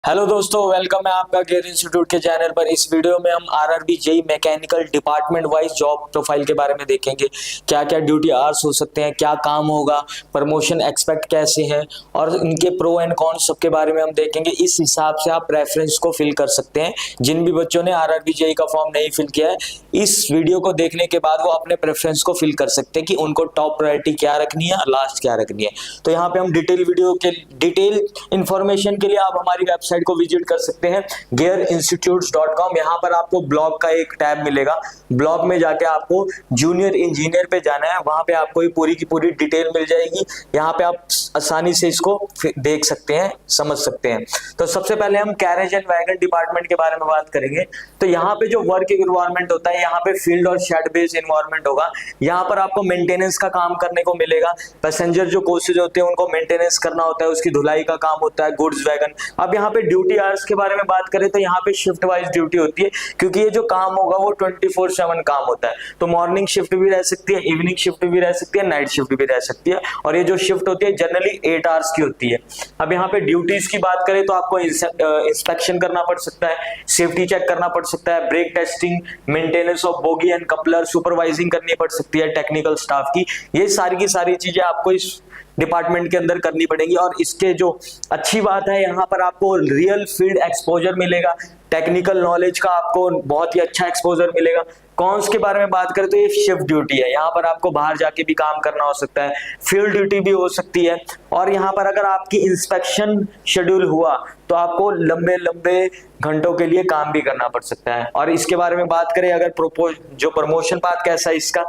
Hello दोस्तों, welcome है आपका गेयर इंस्टीट्यूट के चैनल पर। इस वीडियो में हम RRB JE mechanical department wise job profile के बारे में देखेंगे। क्या क्या ड्यूटी आवर्स हो सकते हैं, क्या काम होगा, प्रमोशन एक्सपेक्ट कैसे है और इनके प्रो एंड कॉन सबके बारे में हम देखेंगे। इस हिसाब से आप रेफरेंस को फिल कर सकते हैं। जिन भी बच्चों ने आरआरबी जेई का फॉर्म नहीं फिल किया है, इस वीडियो को देखने के बाद वो अपने प्रेफरेंस को फिल कर सकते हैं कि उनको टॉप प्रायोरिटी क्या रखनी है और लास्ट क्या रखनी है। तो यहाँ पे हम डिटेल इंफॉर्मेशन के लिए आप हमारी वेबसाइट को विजिट कर सकते हैं gearinstitutes.com। यहाँ पर आपको ब्लॉग का एक टैब मिलेगा। ब्लॉग में जाके आपको जूनियर इंजीनियर पे जाना है, वहां पे आपको ये पूरी की पूरी डिटेल मिल जाएगी। यहाँ पे आप आसानी से इसको देख सकते हैं, समझ सकते हैं। तो सबसे पहले हम कैरेज एंड वैगन डिपार्टमेंट के बारे में बात करेंगे। तो यहाँ पे जो वर्क एनवायरनमेंट होता है, यहाँ पे फील्ड और शेड बेस्ड एनवायरनमेंट होगा। यहाँ पर आपको मेंटेनेंस का काम करने को मिलेगा। पैसेंजर जो कोचेज होते हैं उनको मेंटेनेंस करना होता है, उसकी धुलाई का काम होता है, गुड्स वैगन। अब यहाँ पे ड्यूटी आवर्स के बारे में बात करें तो यहाँ पे शिफ्ट वाइज ड्यूटी होती है, क्योंकि ये जो काम होगा वो 24/7 काम होता है। तो मॉर्निंग शिफ्ट भी रह सकती है, इवनिंग शिफ्ट भी रह सकती है, नाइट शिफ्ट भी रह सकती है। और ये जो शिफ्ट होती है जनरली 8 आवर्स की होती है। अब यहाँ पे ड्यूटीज की बात करें तो आपको इंस्पेक्शन करना पड़ सकता है, सेफ्टी चेक करना पड़ सकता है, brake testing, maintenance of bogie and coupler, supervising करनी पड़ सकती है टेक्निकल स्टाफ की। ये सारी की सारी चीजें आपको इस डिपार्टमेंट के अंदर करनी पड़ेगी। और इसके जो अच्छी बात है, यहाँ पर आपको रियल फील्ड एक्सपोजर मिलेगा, टेक्निकल नॉलेज का आपको बहुत ही अच्छा एक्सपोजर मिलेगा। कॉन्स के बारे में बात करें तो ये शिफ्ट ड्यूटी है, यहाँ पर आपको बाहर जाके भी काम करना हो सकता है, फील्ड ड्यूटी भी हो सकती है। और यहाँ पर अगर आपकी इंस्पेक्शन शेड्यूल हुआ तो आपको लंबे लंबे घंटों के लिए काम भी करना पड़ सकता है। और इसके बारे में बात करें अगर जो प्रमोशन पाथ कैसा है इसका,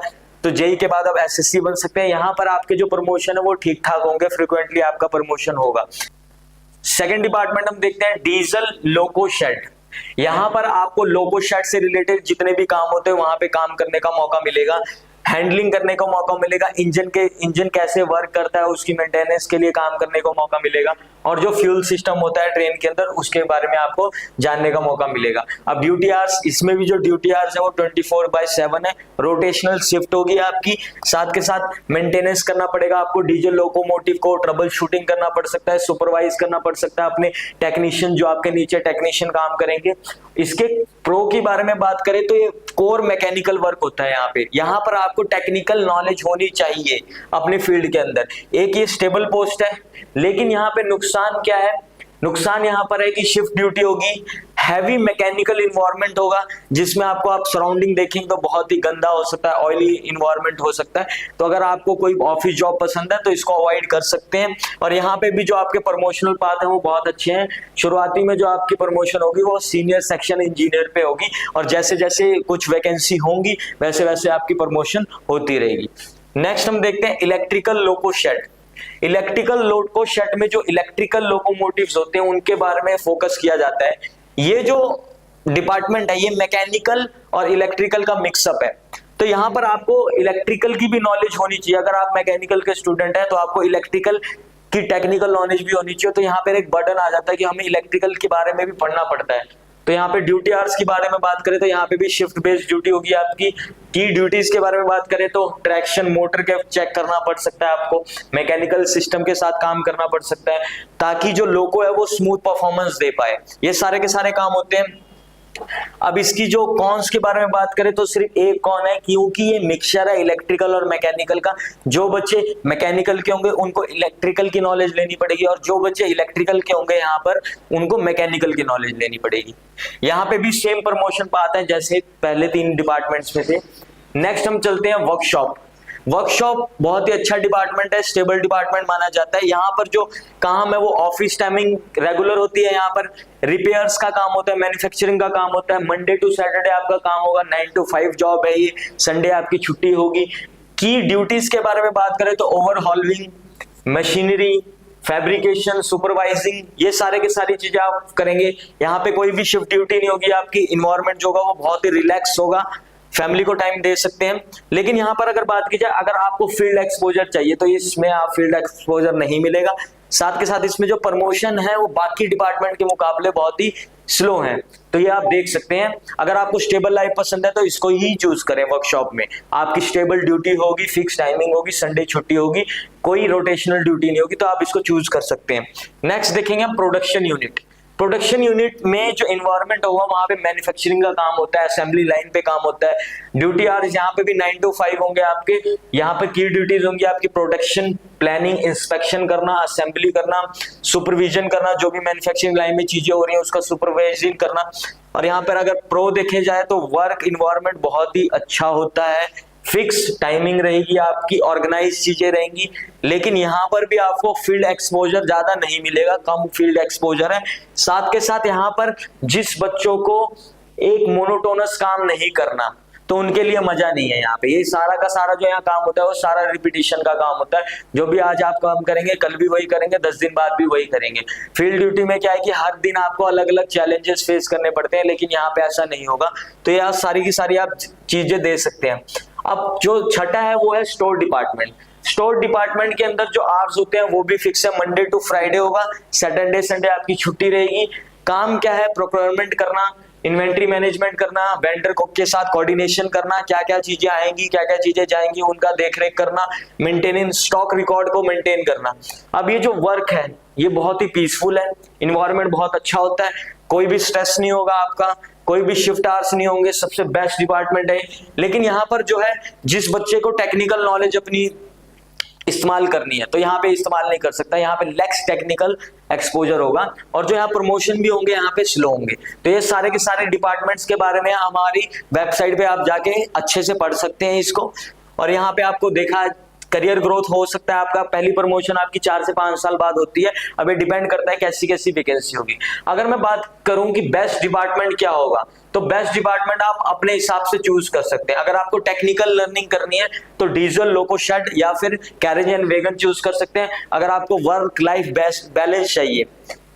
तो जेई के बाद आप एसएससी बन सकते हैं। यहाँ पर आपके जो प्रमोशन है वो ठीक ठाक होंगे, फ्रिक्वेंटली आपका प्रमोशन होगा। सेकंड डिपार्टमेंट हम देखते हैं डीजल लोको शेड। यहाँ पर आपको लोको शेड से रिलेटेड जितने भी काम होते हैं वहां पे काम करने का मौका मिलेगा, हैंडलिंग करने का मौका मिलेगा, इंजन कैसे वर्क करता है उसकी मेंटेनेंस के लिए काम करने को मौका मिलेगा। और जो फ्यूल सिस्टम होता है ट्रेन के अंदर उसके बारे में आपको जानने का मौका मिलेगा। अब ड्यूटी आवर्स, इसमें भी जो ड्यूटी आवर्स है वो 24/7 है। रोटेशनल शिफ्ट होगी आपकी, साथ के साथ मेंटेनेंस करना पड़ेगा आपको डीजल लोकोमोटिव को, ट्रबल शूटिंग करना पड़ सकता है, सुपरवाइज करना पड़ सकता है अपने टेक्नीशियन, जो आपके नीचे टेक्नीशियन काम करेंगे। इसके प्रो के बारे में बात करें तो ये कोर मैकेनिकल वर्क होता है। यहाँ पर आपको टेक्निकल नॉलेज होनी चाहिए अपने फील्ड के अंदर। एक ये स्टेबल पोस्ट है, लेकिन यहाँ पे नुकसान क्या है? नुकसान यहाँ पर है कि शिफ्ट ड्यूटी होगी, हैवी मैकेनिकल इन्वायरमेंट होगा, जिसमें आपको आप सराउंडिंग देखेंगे तो बहुत ही गंदा हो सकता है, ऑयली इन्वायरमेंट हो सकता है। तो अगर आपको कोई ऑफिस जॉब पसंद है तो इसको अवॉइड कर सकते हैं। और यहाँ पे भी जो आपके प्रमोशनल पाथ है वो बहुत अच्छे हैं। शुरुआती में जो आपकी प्रमोशन होगी वो सीनियर सेक्शन इंजीनियर पे होगी, और जैसे जैसे कुछ वैकेंसी होंगी वैसे वैसे आपकी प्रमोशन होती रहेगी। नेक्स्ट हम देखते हैं electrical loco shed. Electrical loco shed में जो इलेक्ट्रिकल लोकोमोटिव्स होते हैं उनके बारे में फोकस किया जाता है। ये जो डिपार्टमेंट है ये मैकेनिकल और इलेक्ट्रिकल का मिक्सअप है। तो यहाँ पर आपको इलेक्ट्रिकल की भी नॉलेज होनी चाहिए। अगर आप मैकेनिकल के स्टूडेंट हैं तो आपको इलेक्ट्रिकल की टेक्निकल नॉलेज भी होनी चाहिए। तो यहाँ पर एक बर्डन आ जाता है कि हमें इलेक्ट्रिकल के बारे में भी पढ़ना पड़ता है। तो यहाँ पे ड्यूटी आवर्स के बारे में बात करें तो यहाँ पे भी शिफ्ट बेस्ड ड्यूटी होगी आपकी। की ड्यूटीज के बारे में बात करें तो ट्रैक्शन मोटर के चेक करना पड़ सकता है आपको, मैकेनिकल सिस्टम के साथ काम करना पड़ सकता है ताकि जो लोको है वो स्मूथ परफॉर्मेंस दे पाए। ये सारे के सारे काम होते हैं। अब इसकी जो कॉन्स के बारे में बात करें तो सिर्फ एक कॉन है, क्योंकि ये मिक्सचर है इलेक्ट्रिकल और मैकेनिकल का। जो बच्चे मैकेनिकल के होंगे उनको इलेक्ट्रिकल की नॉलेज लेनी पड़ेगी, और जो बच्चे इलेक्ट्रिकल के होंगे यहाँ पर उनको मैकेनिकल की नॉलेज लेनी पड़ेगी। यहाँ पे भी सेम प्रमोशन पाते हैं जैसे पहले 3 डिपार्टमेंट्स में थे। नेक्स्ट हम चलते हैं वर्कशॉप। वर्कशॉप बहुत ही अच्छा डिपार्टमेंट है, स्टेबल डिपार्टमेंट माना जाता है। यहाँ पर जो काम है वो ऑफिस टाइमिंग रेगुलर होती है। यहाँ पर रिपेयर्स का काम होता है, मैन्युफैक्चरिंग का काम होता है, मंडे टू सैटरडे आपका काम होगा, 9 to 5 जॉब है ये, संडे आपकी छुट्टी होगी। की ड्यूटीज के बारे में बात करें तो ओवरहॉलिंग, मशीनरी, फैब्रिकेशन, सुपरवाइजिंग, ये सारे के सारी चीजें आप करेंगे। यहाँ पे कोई भी शिफ्ट ड्यूटी नहीं होगी आपकी। इन्वायरमेंट जो होगा वो बहुत ही रिलैक्स होगा, फैमिली को टाइम दे सकते हैं। लेकिन यहाँ पर अगर बात की जाए, अगर आपको फील्ड एक्सपोजर चाहिए तो इसमें आप फील्ड एक्सपोजर नहीं मिलेगा। साथ के साथ इसमें जो प्रमोशन है वो बाकी डिपार्टमेंट के मुकाबले बहुत ही स्लो है। तो ये आप देख सकते हैं। अगर आपको स्टेबल लाइफ पसंद है तो इसको ही चूज करें। वर्कशॉप में आपकी स्टेबल ड्यूटी होगी, फिक्स टाइमिंग होगी, संडे छुट्टी होगी, कोई रोटेशनल ड्यूटी नहीं होगी, तो आप इसको चूज कर सकते हैं। नेक्स्ट देखेंगे हम प्रोडक्शन यूनिट। प्रोडक्शन यूनिट में जो इन्वायरमेंट होगा वहां पे मैन्युफैक्चरिंग का काम होता है, असेंबली लाइन पे काम होता है। ड्यूटी आवर्स यहाँ पे भी 9 to 5 होंगे आपके। यहाँ पे की ड्यूटीज होंगी आपकी प्रोडक्शन प्लानिंग, इंस्पेक्शन करना, असेंबली करना, सुपरविजन करना, जो भी मैन्युफैक्चरिंग लाइन में चीजें हो रही है उसका सुपरवाइजिंग करना। और यहाँ पर अगर प्रो देखे जाए तो वर्क इन्वायरमेंट बहुत ही अच्छा होता है, फिक्स टाइमिंग रहेगी आपकी, ऑर्गेनाइज चीजें रहेंगी। लेकिन यहाँ पर भी आपको फील्ड एक्सपोजर ज्यादा नहीं मिलेगा, कम फील्ड एक्सपोजर है। साथ के साथ यहाँ पर जिस बच्चों को एक मोनोटोनस काम नहीं करना तो उनके लिए मजा नहीं है। यहाँ पे ये सारा का सारा जो यहाँ काम होता है वो सारा रिपीटिशन का काम होता है। जो भी आज आप काम करेंगे कल भी वही करेंगे, 10 दिन बाद भी वही करेंगे। फील्ड ड्यूटी में क्या है कि हर दिन आपको अलग अलग चैलेंजेस फेस करने पड़ते हैं, लेकिन यहाँ पे ऐसा नहीं होगा। तो ये सारी की सारी आप चीजें दे सकते हैं। अब जो छठा है वो है स्टोर डिपार्टमेंट। स्टोर डिपार्टमेंट के अंदर जो आवर्स होते हैं वो भी फिक्स है, मंडे टू फ्राइडे होगा, सैटरडे संडे आपकी छुट्टी रहेगी। काम क्या है, प्रोक्योरमेंट करना, इन्वेंट्री मैनेजमेंट करना, वेंडर के साथ कोऑर्डिनेशन करना, क्या क्या चीजें आएंगी क्या क्या चीजें जाएंगी उनका देखरेख करना, मेंटेनेंस, स्टॉक रिकॉर्ड को मेंटेन करना। अब ये जो वर्क है ये बहुत ही पीसफुल है, इन्वायरमेंट बहुत अच्छा होता है, कोई भी स्ट्रेस नहीं होगा आपका, कोई भी शिफ्ट आवर्स नहीं होंगे, सबसे बेस्ट डिपार्टमेंट है। लेकिन यहाँ पर जो है जिस बच्चे को टेक्निकल नॉलेज अपनी इस्तेमाल करनी है तो यहाँ पे इस्तेमाल नहीं कर सकता, यहाँ पे लेक्स टेक्निकल एक्सपोजर होगा। और जो यहाँ प्रमोशन भी होंगे यहाँ पे स्लो होंगे। तो ये सारे के सारे डिपार्टमेंट्स के बारे में हमारी वेबसाइट पे आप जाके अच्छे से पढ़ सकते हैं इसको। और यहाँ पे आपको देखा करियर ग्रोथ हो सकता है आपका, पहली प्रमोशन आपकी 4 से 5 साल बाद होती है। अब ये डिपेंड करता है कैसी कैसी वैकेंसी होगी। अगर मैं बात करूं कि बेस्ट डिपार्टमेंट क्या होगा तो बेस्ट डिपार्टमेंट आप अपने हिसाब से चूज कर सकते हैं। अगर आपको टेक्निकल लर्निंग करनी है तो डीजल, लोको शेड या फिर कैरेज एंड वैगन चूज कर सकते हैं। अगर आपको वर्क लाइफ बेस्ट बैलेंस चाहिए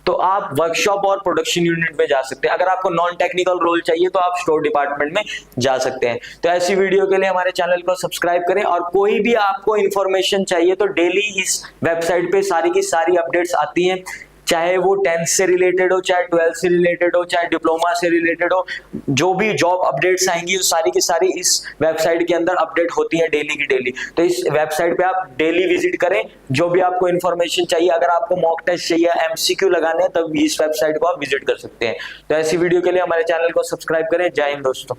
तो आप वर्कशॉप और प्रोडक्शन यूनिट में जा सकते हैं। अगर आपको नॉन टेक्निकल रोल चाहिए तो आप स्टोर डिपार्टमेंट में जा सकते हैं। तो ऐसी वीडियो के लिए हमारे चैनल को सब्सक्राइब करें। और कोई भी आपको इंफॉर्मेशन चाहिए तो डेली इस वेबसाइट पे सारी की सारी अपडेट्स आती हैं, चाहे वो 10th से रिलेटेड हो, चाहे 12th से रिलेटेड हो, चाहे डिप्लोमा से रिलेटेड हो। जो भी जॉब अपडेट्स आएंगी वो सारी की सारी इस वेबसाइट के अंदर अपडेट होती है डेली की डेली। तो इस वेबसाइट पे आप डेली विजिट करें, जो भी आपको इन्फॉर्मेशन चाहिए। अगर आपको मॉक टेस्ट चाहिए, MCQ लगाने हैं, तब इस वेबसाइट को आप विजिट कर सकते हैं। तो ऐसी वीडियो के लिए हमारे चैनल को सब्सक्राइब करें। जय हिंद दोस्तों।